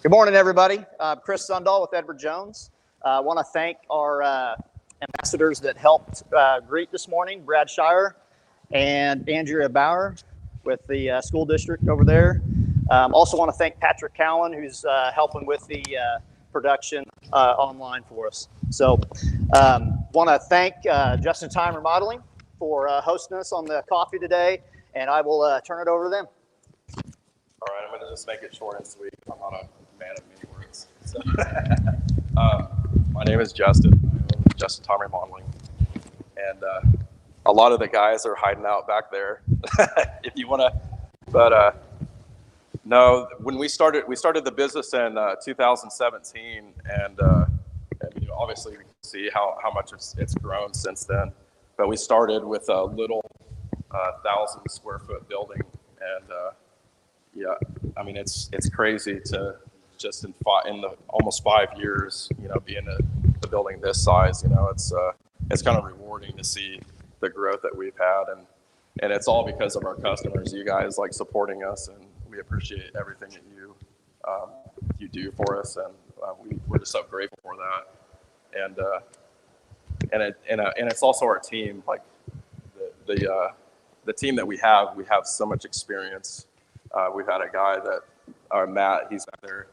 Good morning, everybody. Chris Sundahl with Edward Jones. I want to thank our ambassadors that helped greet this morning, Brad Shire and Andrea Bauer with the school district over there. Also want to thank Patrick Cowan, who's helping with the production online for us. So want to thank Justin Time Remodeling for hosting us on the coffee today, and I will turn it over to them. All right, I'm going to just make it short and sweet. I'm not a man of many words. So, my name is Justin. I'm Justin Time Remodeling, and a lot of the guys are hiding out back there. If you want to, but no. When we started the business in 2017, and obviously we can see how much it's grown since then. But we started with a little 1,000 square foot building, and yeah, I mean it's crazy to just in the almost 5 years, be in a building this size. It's kind of rewarding to see the growth that we've had, and it's all because of our customers. You guys like supporting us, and we appreciate everything that you do for us, and we're just so grateful for that. And it's also our team, like the team that we have so much experience. We've had a guy Matt, he's back there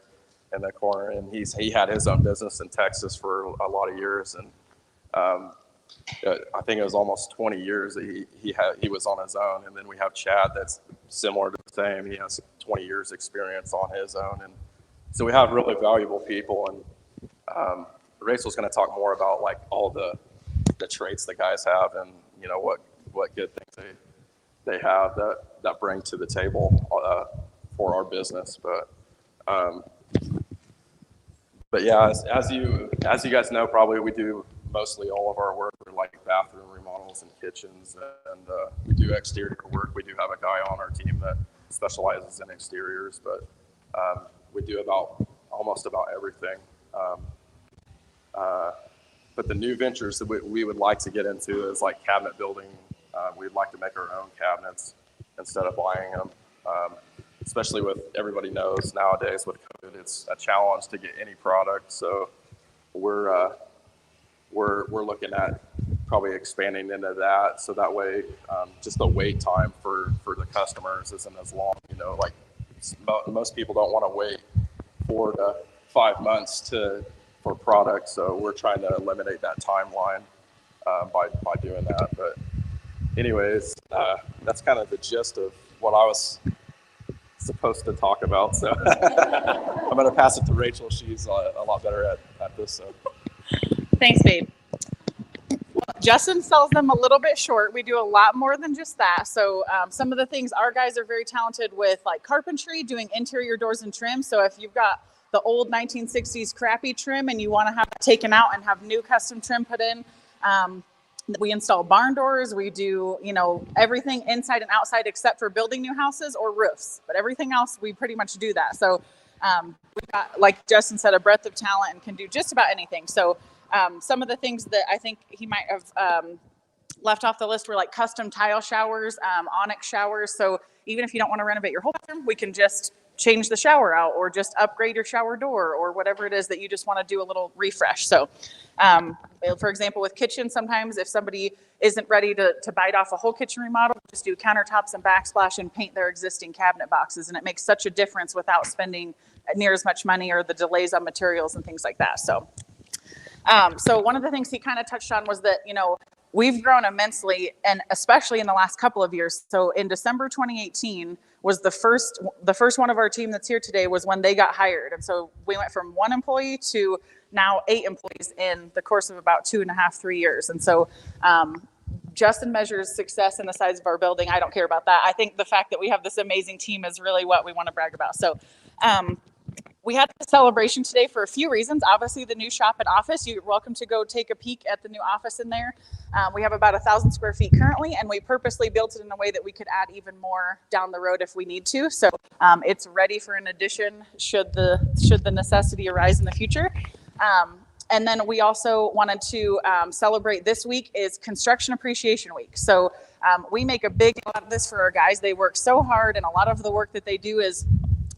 in the corner, and he had his own business in Texas for a lot of years, and I think it was almost 20 years that he was on his own. And then we have Chad, that's similar to the same. He has 20 years experience on his own, and so we have really valuable people. And Rachel's going to talk more about like all the traits the guys have, and what good things they have that bring to the table for our business. But yeah, as you guys know, probably we do mostly all of our work for like bathroom remodels and kitchens, and we do exterior work. We do have a guy on our team that specializes in exteriors, but we do almost about everything. But the new ventures that we would like to get into is like cabinet building. We'd like to make our own cabinets instead of buying them. Especially with everybody knows nowadays with COVID, it's a challenge to get any product. So we're looking at probably expanding into that. So that way, just the wait time for the customers isn't as long. Like most people don't want to wait 4 to 5 months for products. So we're trying to eliminate that timeline by doing that. But anyways, that's kind of the gist of what I was supposed to talk about. So I'm going to pass it to Rachel. She's a lot better at this. So. Thanks, babe. Well, Justin sells them a little bit short. We do a lot more than just that. So some of the things, our guys are very talented with like carpentry, doing interior doors and trim. So if you've got the old 1960s crappy trim and you want to have it taken out and have new custom trim put in, we install barn doors. We do, everything inside and outside except for building new houses or roofs. But everything else, we pretty much do that. So we've got, like Justin said, a breadth of talent and can do just about anything. So some of the things that I think he might have left off the list were like custom tile showers, onyx showers. So even if you don't want to renovate your whole bathroom, we can just change the shower out or just upgrade your shower door or whatever it is that you just want to do a little refresh. So for example, with kitchen, sometimes if somebody isn't ready to bite off a whole kitchen remodel, just do countertops and backsplash and paint their existing cabinet boxes. And it makes such a difference without spending near as much money or the delays on materials and things like that. So one of the things he kind of touched on was that, we've grown immensely, and especially in the last couple of years. So in December 2018 was the first one of our team that's here today was when they got hired. And so we went from 1 employee to now 8 employees in the course of about 2.5, 3 years. And so Justin measures success in the size of our building. I don't care about that. I think the fact that we have this amazing team is really what we want to brag about. So we had a celebration today for a few reasons. Obviously, the new shop and office. You're welcome to go take a peek at the new office in there. We have about 1,000 square feet currently, and we purposely built it in a way that we could add even more down the road if we need to. So it's ready for an addition should the necessity arise in the future. And then we also wanted to celebrate this week is Construction Appreciation Week. So we make a big deal out of this for our guys. They work so hard, and a lot of the work that they do is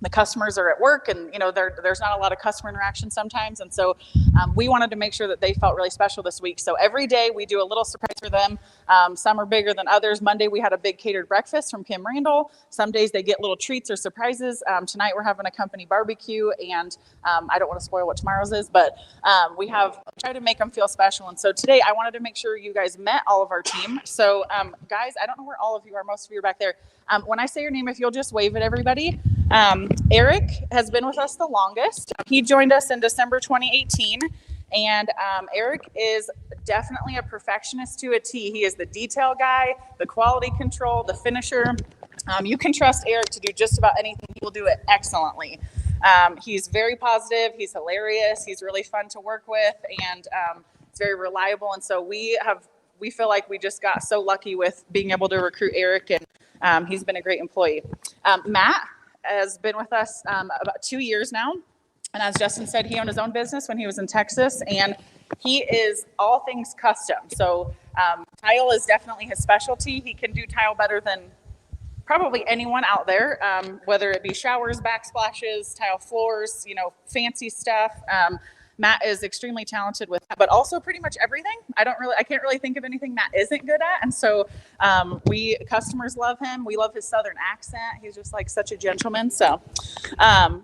the customers are at work, and there's not a lot of customer interaction sometimes, and so we wanted to make sure that they felt really special this week. So every day we do a little surprise for them. Some are bigger than others. Monday we had a big catered breakfast from Kim Randall. Some days they get little treats or surprises. Tonight we're having a company barbecue, and I don't want to spoil what tomorrow's is, but we have tried to make them feel special. And so today I wanted to make sure you guys met all of our team. So guys, I don't know where all of you are. Most of you are back there. When I say your name, if you'll just wave at everybody. Eric has been with us the longest. He joined us in December 2018, and Eric is definitely a perfectionist to a T. He is the detail guy, the quality control, the finisher. You can trust Eric to do just about anything. He will do it excellently. He's very positive. He's hilarious. He's really fun to work with, and it's very reliable. And so we feel like we just got so lucky with being able to recruit Eric, and he's been a great employee. Matt has been with us about 2 years now. And as Justin said, he owned his own business when he was in Texas, and he is all things custom. So tile is definitely his specialty. He can do tile better than probably anyone out there, whether it be showers, backsplashes, tile floors, fancy stuff. Matt is extremely talented with that, but also pretty much everything. I can't really think of anything Matt isn't good at. And so customers love him. We love his Southern accent. He's just like such a gentleman. So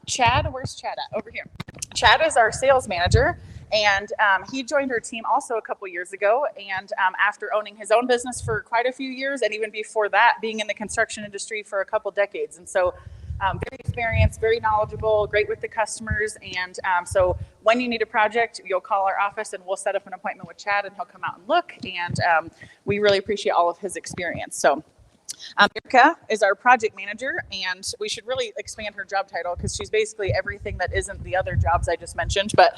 Chad, where's Chad at? Over here. Chad is our sales manager, and he joined our team also a couple years ago. And after owning his own business for quite a few years, and even before that, being in the construction industry for a couple decades. And so very experienced, very knowledgeable, great with the customers. And so when you need a project, you'll call our office and we'll set up an appointment with Chad, and he'll come out and look. And we really appreciate all of his experience. So Erica is our project manager, and we should really expand her job title because she's basically everything that isn't the other jobs I just mentioned. But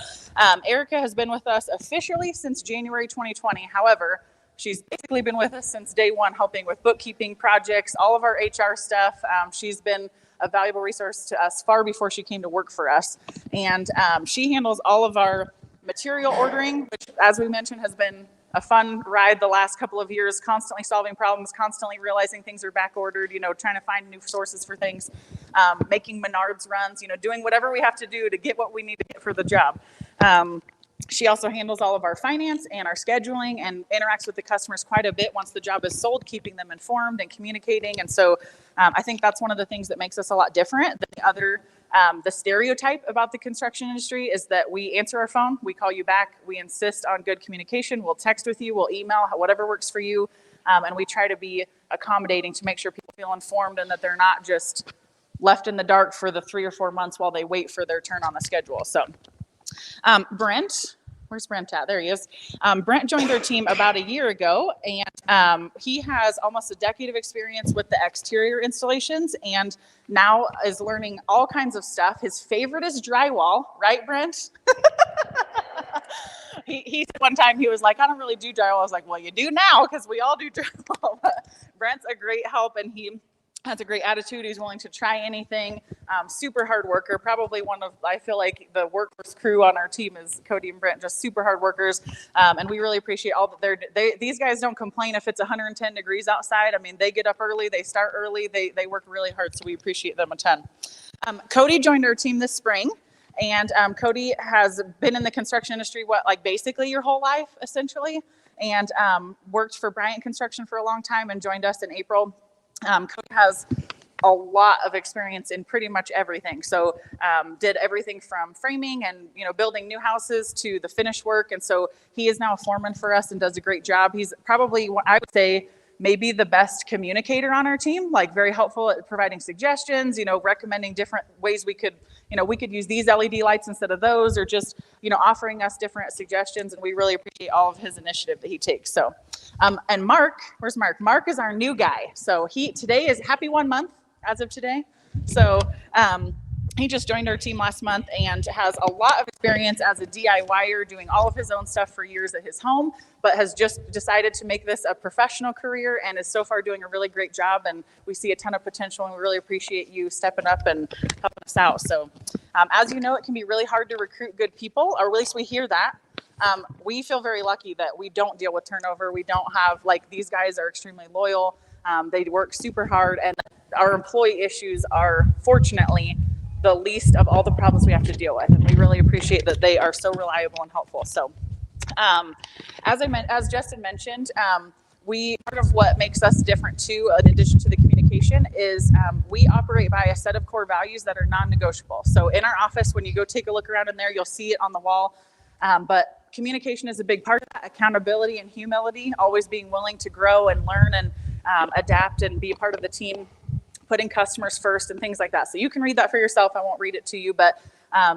Erica has been with us officially since January 2020. However, she's basically been with us since day one, helping with bookkeeping projects, all of our HR stuff. She's been a valuable resource to us far before she came to work for us. And she handles all of our material ordering, which, as we mentioned, has been a fun ride the last couple of years, constantly solving problems, constantly realizing things are back ordered, trying to find new sources for things, making Menards runs, doing whatever we have to do to get what we need to get for the job. She also handles all of our finance and our scheduling, and interacts with the customers quite a bit once the job is sold, keeping them informed and communicating. And so I think that's one of the things that makes us a lot different than the other. The stereotype about the construction industry is that we answer our phone, we call you back, we insist on good communication, we'll text with you, we'll email, whatever works for you. And we try to be accommodating to make sure people feel informed and that they're not just left in the dark for the 3 or 4 months while they wait for their turn on the schedule. So Brent, where's Brent at? There he is. Brent joined our team about a year ago, and he has almost a decade of experience with the exterior installations, and now is learning all kinds of stuff. His favorite is drywall, right, Brent? He said one time, he was like, I don't really do drywall. I was like, well, you do now, because we all do drywall. Brent's a great help, and he has a great attitude. He's willing to try anything. Super hard worker. Probably one of, I feel like, the workhorse crew on our team is Cody and Brent, just super hard workers. And we really appreciate all that these guys don't complain if it's 110 degrees outside. I mean, they get up early, they start early, they work really hard. So we appreciate them a ton. Cody joined our team this spring. And Cody has been in the construction industry, basically your whole life, essentially. And worked for Bryant Construction for a long time and joined us in April. Cody has a lot of experience in pretty much everything. So did everything from framing and building new houses to the finish work. And so he is now a foreman for us and does a great job. He's probably, I would say, maybe the best communicator on our team, very helpful at providing suggestions, recommending different ways we could use these LED lights instead of those, or just, offering us different suggestions. And we really appreciate all of his initiative that he takes. So, and Mark, where's Mark? Mark is our new guy. So today is happy 1 month as of today. So, he just joined our team last month and has a lot of experience as a DIYer, doing all of his own stuff for years at his home, but has just decided to make this a professional career and is so far doing a really great job. And we see a ton of potential, and we really appreciate you stepping up and helping us out. So as you know, it can be really hard to recruit good people, or at least we hear that. We feel very lucky that we don't deal with turnover. We don't have, these guys are extremely loyal. They work super hard, and our employee issues are, fortunately, the least of all the problems we have to deal with. And we really appreciate that they are so reliable and helpful. So as Justin mentioned, part of what makes us different too, in addition to the communication, is we operate by a set of core values that are non-negotiable. So in our office, when you go take a look around in there, you'll see it on the wall. But communication is a big part of that. Accountability and humility, always being willing to grow and learn and adapt and be a part of the team, putting customers first and things like that. So you can read that for yourself. I won't read it to you, but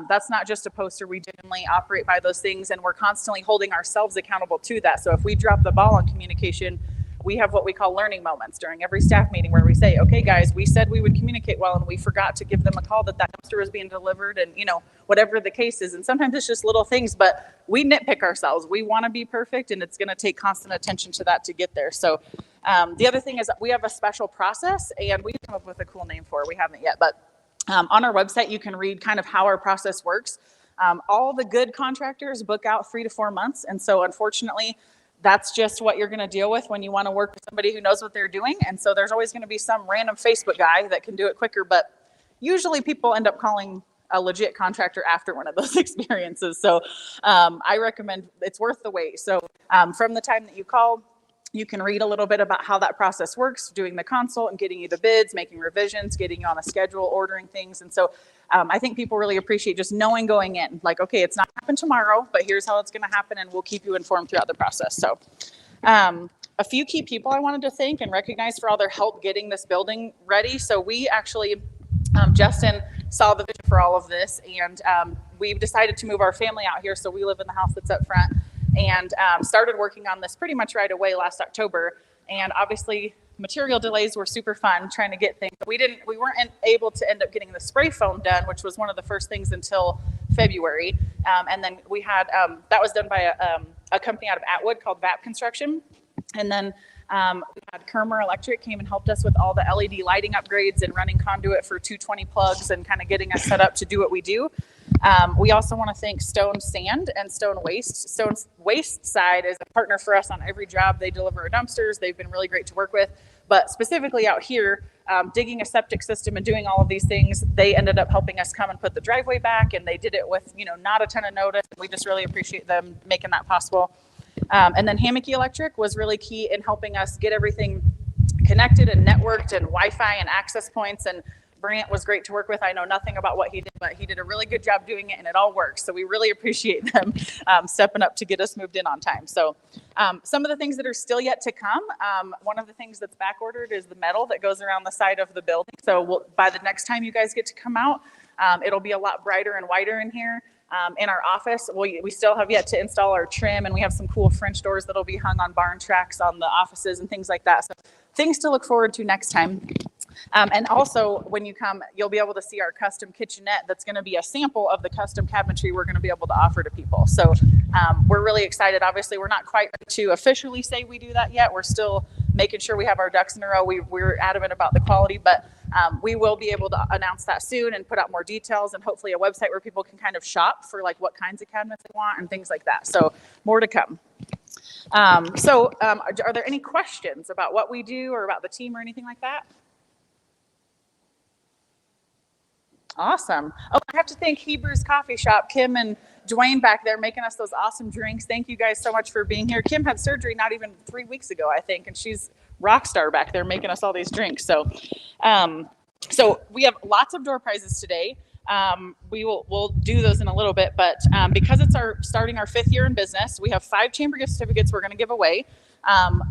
that's not just a poster. We genuinely operate by those things, and we're constantly holding ourselves accountable to that. So if we drop the ball on communication, we have what we call learning moments during every staff meeting where we say, okay, guys, we said we would communicate well, and we forgot to give them a call that dumpster was being delivered, and whatever the case is. And sometimes it's just little things, but we nitpick ourselves. We want to be perfect, and it's going to take constant attention to that to get there. So the other thing is that we have a special process, and we come up with a cool name for it. We haven't yet, but on our website, you can read kind of how our process works. All the good contractors book out 3 to 4 months. And so unfortunately, that's just what you're going to deal with when you want to work with somebody who knows what they're doing. And so there's always going to be some random Facebook guy that can do it quicker. But usually people end up calling a legit contractor after one of those experiences. So I recommend it's worth the wait. So from the time that you call, you can read a little bit about how that process works, doing the consult and getting you the bids, making revisions, getting you on a schedule, ordering things. And so I think people really appreciate just knowing going in, like, okay, it's not happening tomorrow, but here's how it's going to happen, and we'll keep you informed throughout the process. So a few key people I wanted to thank and recognize for all their help getting this building ready. So we actually, Justin saw the vision for all of this, and we've decided to move our family out here. So we live in the house that's up front, and started working on this pretty much right away last October. And obviously material delays were super fun trying to get things. We weren't able to end up getting the spray foam done, which was one of the first things, until February. And then we had, that was done by a company out of Atwood called VAP Construction. And then we had Kermer Electric came and helped us with all the LED lighting upgrades and running conduit for 220 plugs and kind of getting us set up to do what we do. We also want to thank Stone Sand and Stone Waste. Stone Waste side is a partner for us on every job. They deliver our dumpsters. They've been really great to work with. But specifically out here, digging a septic system and doing all of these things, they ended up helping us come and put the driveway back, and they did it with not a ton of notice. We just really appreciate them making that possible. And then Hammocky Electric was really key in helping us get everything connected and networked and Wi-Fi and access points. And Brant was great to work with. I know nothing about what he did, but he did a really good job doing it, and it all works. So we really appreciate them stepping up to get us moved in on time. So some of the things that are still yet to come, one of the things that's back ordered is the metal that goes around the side of the building. So by the next time you guys get to come out, it'll be a lot brighter and whiter in here. In our office, we still have yet to install our trim, and we have some cool French doors that'll be hung on barn tracks on the offices and things like that. So things to look forward to next time. And also, when you come, you'll be able to see our custom kitchenette that's going to be a sample of the custom cabinetry we're going to be able to offer to people. So we're really excited. Obviously, we're not quite ready to officially say we do that yet. We're still making sure we have our ducks in a row. We're adamant about the quality, but we will be able to announce that soon and put out more details, and hopefully a website where people can kind of shop for like what kinds of cabinets they want and things like that. So more to come. Are there any questions about what we do or about the team or anything like that? Awesome. Oh, I have to thank Hebrews Coffee Shop, Kim and Dwayne back there making us those awesome drinks. Thank you guys so much for being here. Kim had surgery not even 3 weeks ago, I think, and she's rock star back there making us all these drinks. So, so we have lots of door prizes today. We'll do those in a little bit, but because it's starting our 5th year in business, we have 5 chamber gift certificates we're going to give away.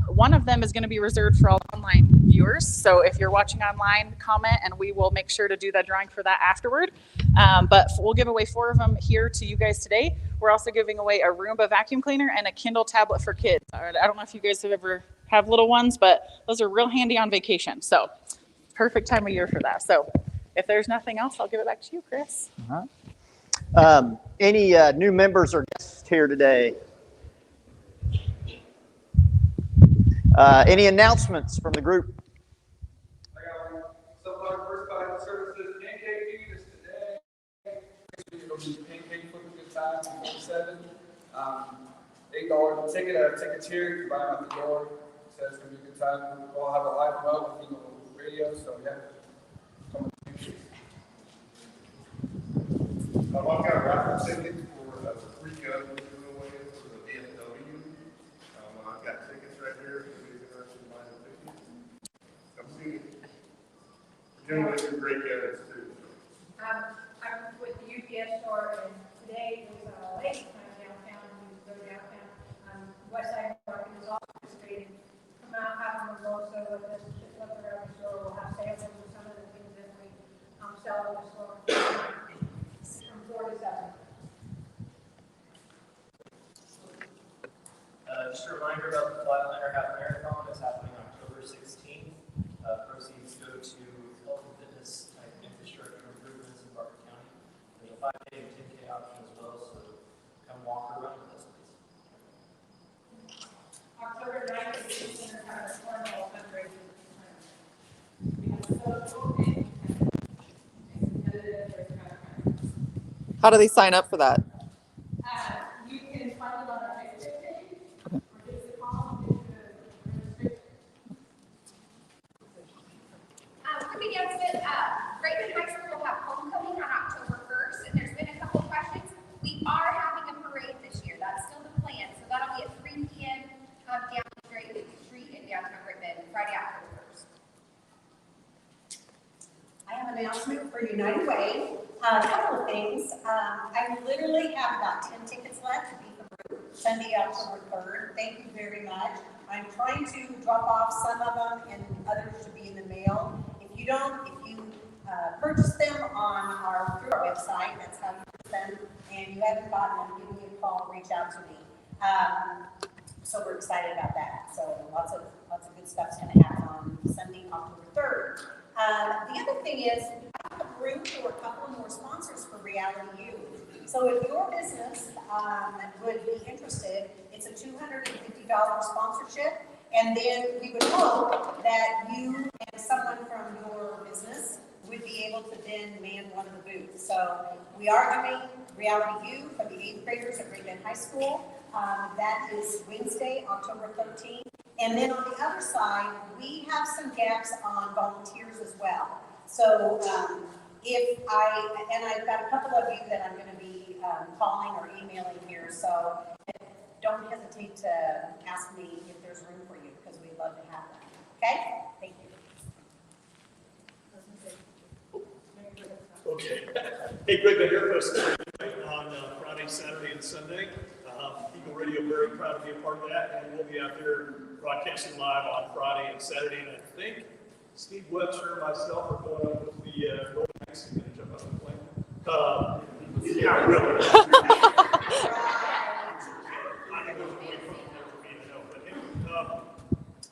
One of them is going to be reserved for all online viewers. So if you're watching online, comment, and we will make sure to do that drawing for that afterward. But we'll give away 4 of them here to you guys today. We're also giving away a Roomba vacuum cleaner and a Kindle tablet for kids. I don't know if you guys have little ones, but those are real handy on vacation. So perfect time of year for that. So if there's nothing else, I'll give it back to you, Chris. Any new members or guests here today? Any announcements from the group? So our first Bible services, pancake is today. It'll be pancake for a good time before 7. $8 ticket. Take a chair. You buy them at the door. So it's gonna be a good time. We'll have a live remote with radio. So yeah. I've got a raffle ticket for free gun giveaway for the BMW. I've got tickets right here if you're interested in buying a ticket. Come see me. Generally, they're great guns too. I'm with the UPS store, and today was a lady kind downtown, we go downtown, West Side Market is also participating. Come out, have them also with us, just look around the store, we'll have samples of some of the things that we, sell in the store. From 4 to 7. Just a reminder about the Flatliner Half Marathon is happening October 16th. Proceeds go to health and fitness type infrastructure improvements in Barker County. There's a 5K and 10K option as well, so come walk or run with us, please. October 9th is the Center kind of formal fundraising. We have social and competitive kind of. How do they sign up for that? You can find it on our Facebook page, or just call them to the Quick announcement, Great High School will have homecoming on October 1st, and there's been a couple of questions. We are having a parade this year. That's still the plan. So that'll be at 3 p.m. Down Great Street in downtown Great Bend, Friday, October 1st. I have an announcement for United Way. A couple of things. I literally have about 10 tickets left to be for Sunday, October 3rd. Thank you very much. I'm trying to drop off some of them and others to be in the mail. If you purchase them through our website, that's how you purchase them, and you haven't gotten them, give me a call, reach out to me. So we're excited about that. So lots of good stuff's going to happen on Sunday, October 3rd. The other thing is, I have room for a couple more sponsors for Reality U. So if your business would be interested, it's a $250 sponsorship, and then we would hope that you and someone from your business would be able to then man one of the booths. So we are having Reality U for the 8th graders at Great Bend High School. That is Wednesday, October 13th. And then on the other side, we have some gaps on volunteers as well. So I've got a couple of you that I'm going to be calling or emailing here. So don't hesitate to ask me if there's room for you, because we'd love to have that. Okay? Thank you. Okay. Hey, Greg, the Air Force on Friday, Saturday, and Sunday. Eagle Radio, very proud to be a part of that, and we'll be out there broadcasting live on Friday and Saturday. And I think Steve Webster and myself are going up with the Golden Knights to jump out of the plane. Yeah, really.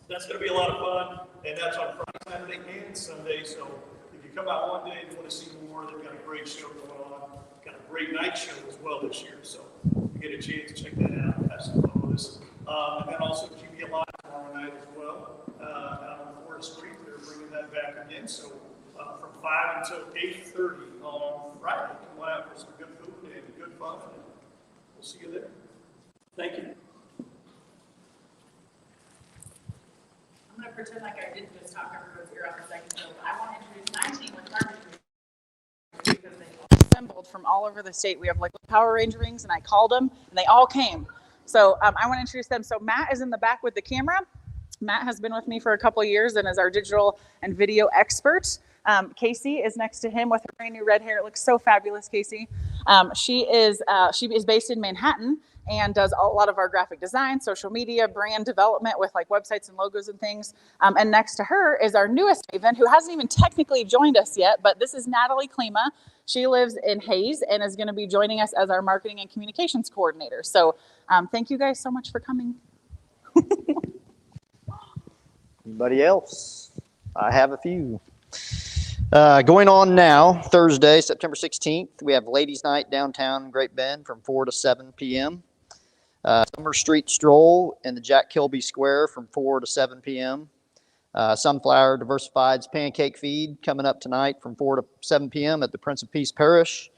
That's going to be a lot of fun, and that's on Friday, Saturday, and Sunday. So if you come out one day and you want to see more, they've got a great show going on. Got a great night show as well this year. So if you get a chance to check that out, have some fun with us. And then also QB Live tomorrow night as well. Out on 4th Street, they're bringing that back again. So from 5 until 8:30 on Friday, come out for some good food and good fun. And we'll see you there. Thank you. I'm going to pretend like I didn't just talk everybody's ear off a second ago, but I want to introduce my team with carpentry because they all assembled from all over the state. We have like Power Ranger rings, and I called them, and they all came. So I want to introduce them. So Matt is in the back with the camera. Matt has been with me for a couple of years and is our digital and video expert. Casey is next to him with her brand new red hair. It looks so fabulous, Casey. She is based in Manhattan and does a lot of our graphic design, social media, brand development with like websites and logos and things. And next to her is our newest Raven, who hasn't even technically joined us yet, but this is Natalie Klima. She lives in Hayes and is going to be joining us as our marketing and communications coordinator. So thank you guys so much for coming. Anybody else? I have a few. Going on now, Thursday, September 16th, we have Ladies Night downtown Great Bend from 4 to 7 p.m. Summer Street Stroll in the Jack Kilby Square from 4 to 7 p.m. Sunflower Diversified's Pancake Feed coming up tonight from 4 to 7 p.m. at the Prince of Peace Parish.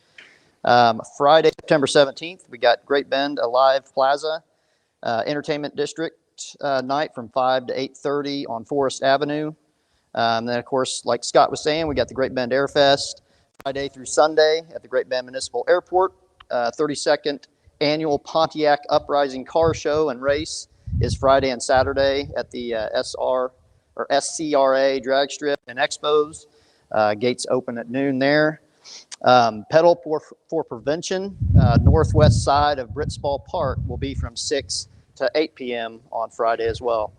Friday, September 17th, we got Great Bend Alive Plaza Entertainment District night from 5 to 8:30 on Forest Avenue. Then, of course, like Scott was saying, we got the Great Bend Air Fest Friday through Sunday at the Great Bend Municipal Airport. 32nd Annual Pontiac Uprising Car Show and Race is Friday and Saturday at the SCRA Drag Strip and Expos. Gates open at noon there. Pedal for Prevention, northwest side of Britsball Park, will be from 6 to 8 p.m. on Friday as well.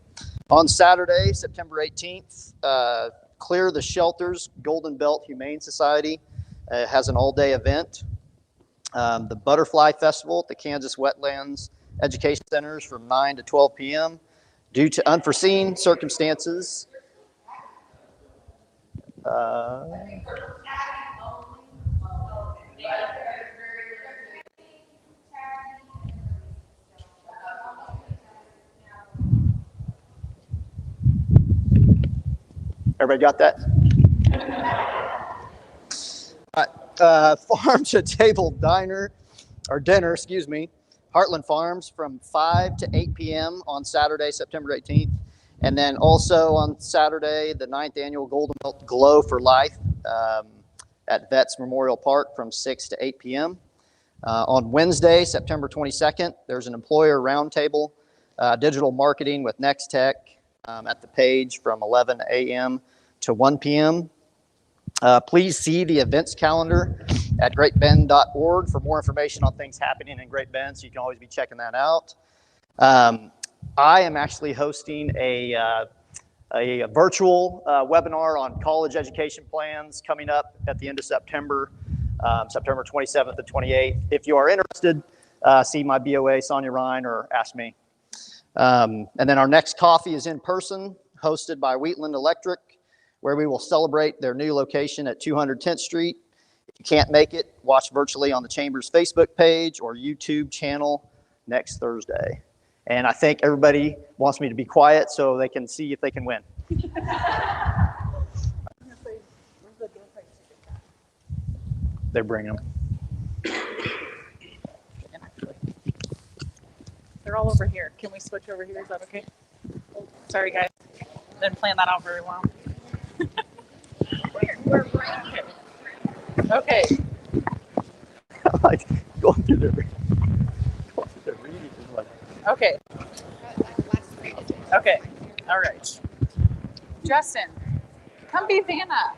On Saturday, September 18th, Clear the Shelters Golden Belt Humane Society has an all-day event. The Butterfly Festival at the Kansas Wetlands Education Centers from 9 to 12 p.m. Due to unforeseen circumstances, everybody got that? All right. Farm to Table Dinner, or Dinner, excuse me, Heartland Farms from 5 to 8 p.m. on Saturday, September 18th. And then also on Saturday, the 9th Annual Golden Belt Glow for Life at Vets Memorial Park from 6 to 8 p.m. On Wednesday, September 22nd, there's an employer roundtable, digital marketing with Next Tech at the Page from 11 a.m. to 1 p.m. Please see the events calendar at greatbend.org for more information on things happening in Great Bend, so you can always be checking that out. I am actually hosting a virtual webinar on college education plans coming up at the end of September, September 27th to 28th. If you are interested, see my BOA, Sonia Ryan, or ask me. And then our next coffee is in person, hosted by Wheatland Electric, where we will celebrate their new location at 210th Street. If you can't make it, watch virtually on the Chamber's Facebook page or YouTube channel next Thursday. And I think everybody wants me to be quiet so they can see if they can win. They bring them. They're all over here. Can we switch over here? Is that okay? Sorry, guys. Didn't plan that out very well. We're right. Okay. I'm like going through their reading. Okay. Okay. All right. Justin, come be Vanna.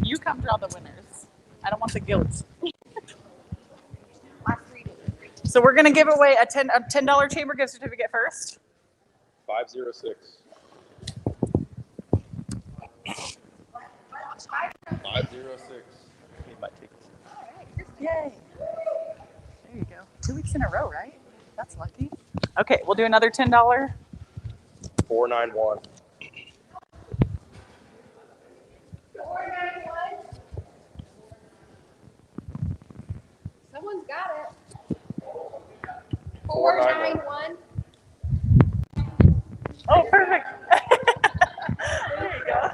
You come draw the winners. I don't want the guilt. So we're gonna give away a $10 Chamber gift certificate first. 506. 506. Yay. There you go. 2 weeks in a row, right? That's lucky. Okay, we'll do another $10. 491. 491. Someone's got it. 491. Oh, perfect. There you go.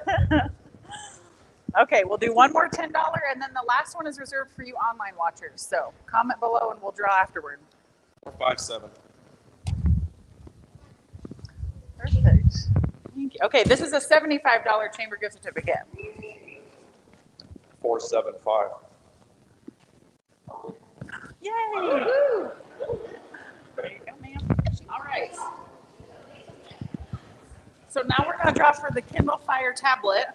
Okay, we'll do one more $10, and then the last one is reserved for you online watchers. So comment below and we'll draw afterward. 457. Perfect. Thank you. Okay, this is a $75 Chamber gift certificate. 475. Yay! Woo-hoo. There you go, ma'am. All right. So now we're going to draw for the Kindle Fire tablet.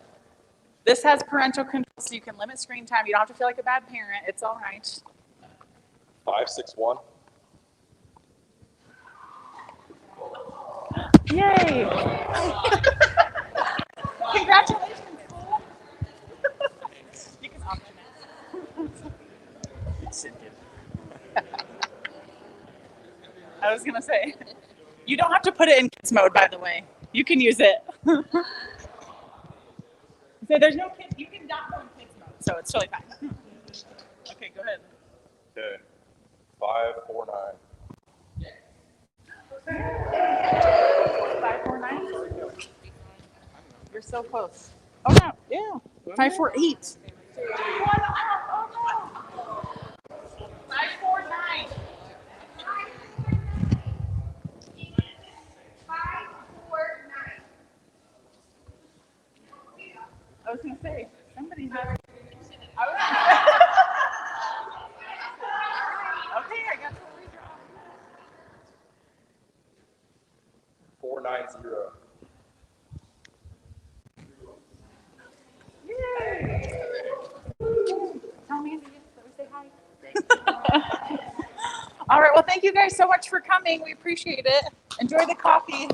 This has parental control, so you can limit screen time. You don't have to feel like a bad parent. It's all right. 561. Yay! Congratulations, school. You can option it. I was gonna say, you don't have to put it in kids mode, by the way. You can use it. So there's no kids. You can not go in kids mode, so it's totally fine. Okay, go ahead. Okay. 549. 549. You're so close. Oh no, yeah. 548. 549. 549. I was gonna say Okay, I got the redraw. 490. Tell me say hi. All right. Well, thank you guys so much for coming. We appreciate it. Enjoy the coffee.